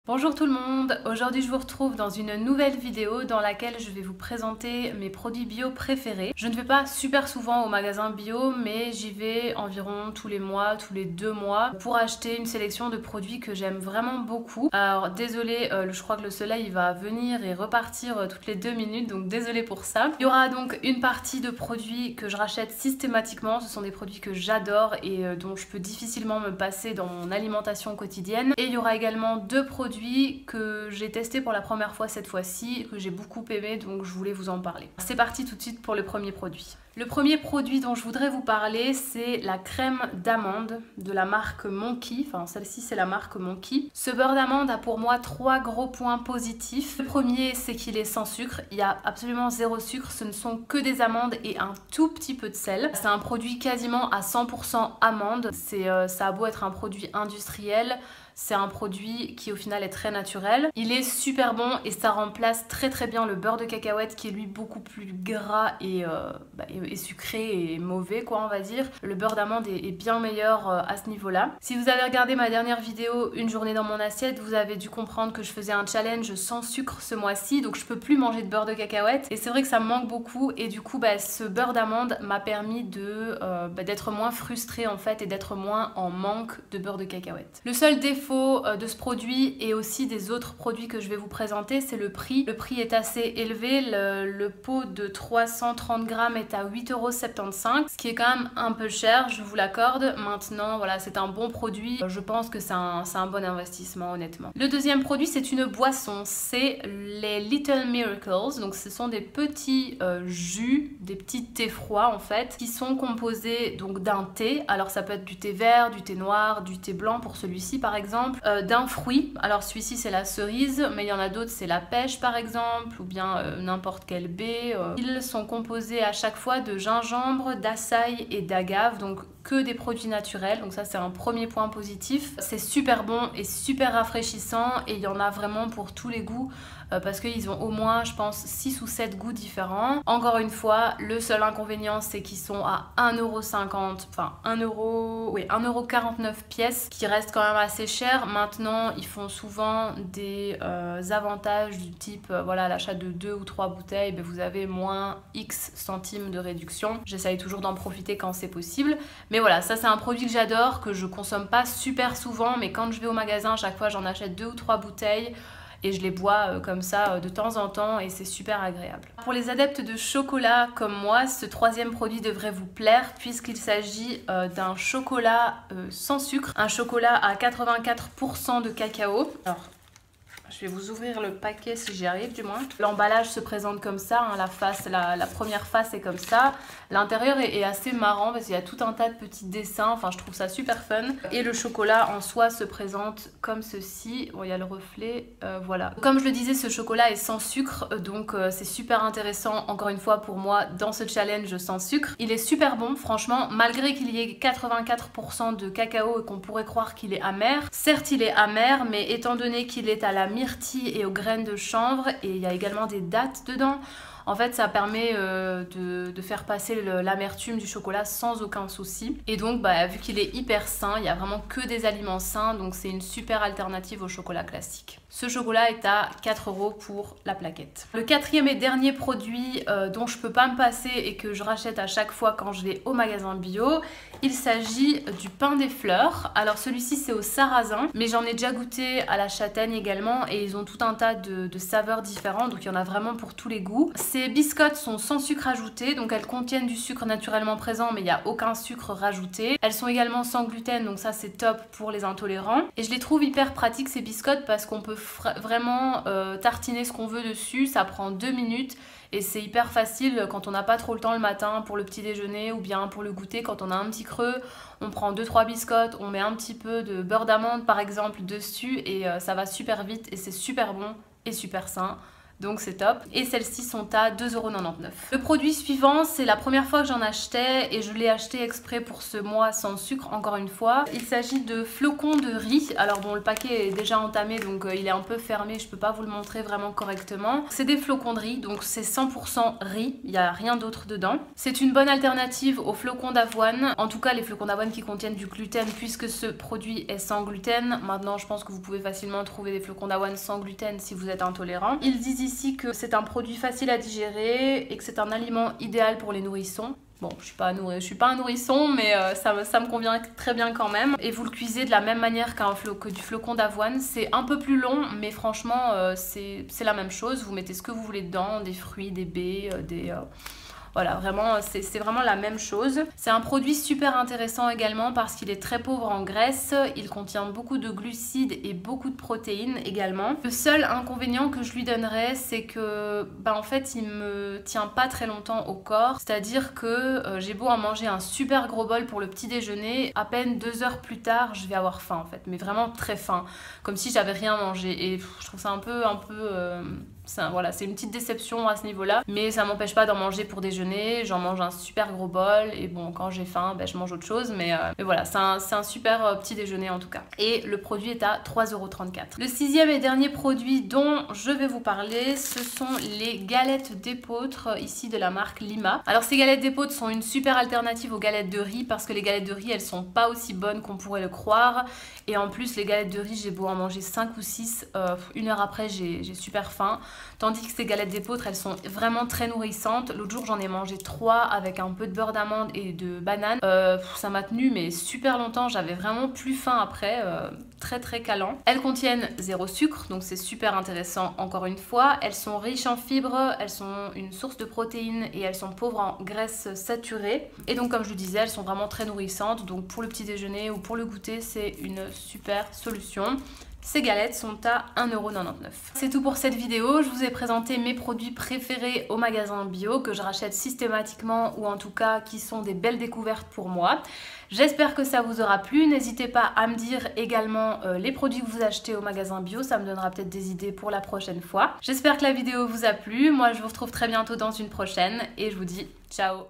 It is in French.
Bonjour tout le monde, aujourd'hui je vous retrouve dans une nouvelle vidéo dans laquelle je vais vous présenter mes produits bio préférés. Je ne vais pas super souvent au magasin bio mais j'y vais environ tous les mois, tous les 2 mois pour acheter une sélection de produits que j'aime vraiment beaucoup. Alors désolé, je crois que le soleil va venir et repartir toutes les 2 minutes donc désolé pour ça. Il y aura donc une partie de produits que je rachète systématiquement, ce sont des produits que j'adore et dont je peux difficilement me passer dans mon alimentation quotidienne. Et il y aura également deux produits que j'ai testé pour la première fois cette fois-ci, que j'ai beaucoup aimé, donc je voulais vous en parler. C'est parti tout de suite pour le premier produit. Le premier produit dont je voudrais vous parler, c'est la crème d'amande de la marque Monkey. Enfin, celle-ci, c'est la marque Monkey. Ce beurre d'amande a pour moi 3 gros points positifs. Le premier, c'est qu'il est sans sucre. Il y a absolument 0 sucre. Ce ne sont que des amandes et un tout petit peu de sel. C'est un produit quasiment à 100% amande. Ça a beau être un produit industriel, c'est un produit qui au final est très naturel. Il est super bon et ça remplace très très bien le beurre de cacahuète qui est lui beaucoup plus gras et sucré et mauvais quoi on va dire. Le beurre d'amande est bien meilleur à ce niveau-là. Si vous avez regardé ma dernière vidéo Une journée dans mon assiette, vous avez dû comprendre que je faisais un challenge sans sucre ce mois-ci, donc je peux plus manger de beurre de cacahuète et c'est vrai que ça me manque beaucoup et du coup ce beurre d'amande m'a permis d'être moins frustrée en fait et d'être moins en manque de beurre de cacahuète. Le seul défaut de ce produit et aussi des autres produits que je vais vous présenter, c'est le prix. Le prix est assez élevé, le pot de 330 grammes est à 8,75 €, ce qui est quand même un peu cher, je vous l'accorde. Maintenant, voilà, c'est un bon produit. Je pense que c'est un bon investissement, honnêtement. Le deuxième produit, c'est une boisson. C'est les Little Miracles. Donc, ce sont des petits jus, des petits thés froids, en fait, qui sont composés donc d'un thé. Alors, ça peut être du thé vert, du thé noir, du thé blanc pour celui-ci, par exemple, d'un fruit. Alors, celui-ci, c'est la cerise, mais il y en a d'autres, c'est la pêche, par exemple, ou bien n'importe quelle baie. Ils sont composés à chaque fois de gingembre, d'açaï et d'agave, donc que des produits naturels, donc ça c'est un premier point positif. C'est super bon et super rafraîchissant et il y en a vraiment pour tous les goûts parce qu'ils ont au moins je pense 6 ou 7 goûts différents. Encore une fois, le seul inconvénient c'est qu'ils sont à 1,50 €, enfin 1,49 € pièce, qui reste quand même assez cher. Maintenant ils font souvent des avantages du type voilà, l'achat de 2 ou 3 bouteilles, vous avez moins X centimes de réduction. J'essaye toujours d'en profiter quand c'est possible. Mais voilà, ça c'est un produit que j'adore, que je consomme pas super souvent, mais quand je vais au magasin, à chaque fois j'en achète 2 ou 3 bouteilles et je les bois comme ça de temps en temps et c'est super agréable. Pour les adeptes de chocolat comme moi, ce troisième produit devrait vous plaire puisqu'il s'agit d'un chocolat sans sucre, un chocolat à 84% de cacao. Alors, je vais vous ouvrir le paquet si j'y arrive du moins. L'emballage se présente comme ça, hein, la première face est comme ça. L'intérieur est assez marrant parce qu'il y a tout un tas de petits dessins, enfin je trouve ça super fun. Et le chocolat en soi se présente comme ceci. Bon, il y a le reflet, voilà. Comme je le disais, ce chocolat est sans sucre, donc c'est super intéressant encore une fois pour moi dans ce challenge sans sucre. Il est super bon, franchement, malgré qu'il y ait 84% de cacao et qu'on pourrait croire qu'il est amer. Certes, il est amer, mais étant donné qu'il est à la myrtille et aux graines de chanvre et il y a également des dattes dedans. En fait, ça permet de faire passer l'amertume du chocolat sans aucun souci. Et donc, vu qu'il est hyper sain, il n'y a vraiment que des aliments sains, donc c'est une super alternative au chocolat classique. Ce chocolat est à 4 € pour la plaquette. Le quatrième et dernier produit dont je peux pas me passer et que je rachète à chaque fois quand je vais au magasin bio, il s'agit du pain des fleurs. Alors celui-ci c'est au sarrasin, mais j'en ai déjà goûté à la châtaigne également et ils ont tout un tas de saveurs différentes, donc il y en a vraiment pour tous les goûts. Ces biscottes sont sans sucre ajouté, donc elles contiennent du sucre naturellement présent mais il n'y a aucun sucre rajouté. Elles sont également sans gluten, donc ça c'est top pour les intolérants. Et je les trouve hyper pratiques ces biscottes parce qu'on peut vraiment tartiner ce qu'on veut dessus, ça prend 2 minutes. Et c'est hyper facile quand on n'a pas trop le temps le matin pour le petit déjeuner ou bien pour le goûter. Quand on a un petit creux, on prend 2-3 biscottes, on met un petit peu de beurre d'amande par exemple dessus et ça va super vite et c'est super bon et super sain. donc c'est top. Et celles-ci sont à 2,99 €. Le produit suivant, c'est la première fois que j'en achetais et je l'ai acheté exprès pour ce mois sans sucre, encore une fois. Il s'agit de flocons de riz. Alors bon, le paquet est déjà entamé, donc il est un peu fermé, je peux pas vous le montrer vraiment correctement. C'est des flocons de riz, donc c'est 100% riz, il n'y a rien d'autre dedans. C'est une bonne alternative aux flocons d'avoine, en tout cas les flocons d'avoine qui contiennent du gluten, puisque ce produit est sans gluten. Maintenant, je pense que vous pouvez facilement trouver des flocons d'avoine sans gluten si vous êtes intolérant. Ils disent ici que c'est un produit facile à digérer et que c'est un aliment idéal pour les nourrissons. Bon, je suis pas un nourrisson, mais ça me convient très bien quand même. Et vous le cuisez de la même manière que du flocon d'avoine. C'est un peu plus long, mais franchement, c'est la même chose. Vous mettez ce que vous voulez dedans, des fruits, des baies, voilà, vraiment, c'est vraiment la même chose. C'est un produit super intéressant également parce qu'il est très pauvre en graisse. Il contient beaucoup de glucides et beaucoup de protéines également. Le seul inconvénient que je lui donnerais, c'est que, en fait, il me tient pas très longtemps au corps. C'est-à-dire que j'ai beau en manger un super gros bol pour le petit déjeuner, à peine 2 heures plus tard, je vais avoir faim en fait. Mais vraiment très faim. Comme si j'avais rien mangé. Et je trouve ça un peu voilà, c'est une petite déception à ce niveau-là, mais ça m'empêche pas d'en manger pour déjeuner. J'en mange un super gros bol et bon, quand j'ai faim, je mange autre chose, mais voilà, c'est un super petit déjeuner en tout cas. Et le produit est à 3,34 €. Le sixième et dernier produit dont je vais vous parler, ce sont les galettes d'épeautre ici de la marque Lima. Alors ces galettes d'épeautre sont une super alternative aux galettes de riz parce que les galettes de riz, elles sont pas aussi bonnes qu'on pourrait le croire, et en plus les galettes de riz, j'ai beau en manger 5 ou 6, une heure après j'ai super faim. Tandis que ces galettes d'épeautre, elles sont vraiment très nourrissantes. L'autre jour, j'en ai mangé 3 avec un peu de beurre d'amande et de banane. Ça m'a tenu mais super longtemps. J'avais vraiment plus faim après. Très très calant. Elles contiennent 0 sucre, donc c'est super intéressant encore une fois. Elles sont riches en fibres, elles sont une source de protéines et elles sont pauvres en graisses saturées. Et donc comme je vous disais, elles sont vraiment très nourrissantes. Donc pour le petit déjeuner ou pour le goûter, c'est une super solution. Ces galettes sont à 1,99 €. C'est tout pour cette vidéo. Je vous ai présenté mes produits préférés au magasin bio que je rachète systématiquement, ou en tout cas qui sont des belles découvertes pour moi. J'espère que ça vous aura plu. N'hésitez pas à me dire également les produits que vous achetez au magasin bio. Ça me donnera peut-être des idées pour la prochaine fois. J'espère que la vidéo vous a plu. Moi, je vous retrouve très bientôt dans une prochaine et je vous dis ciao!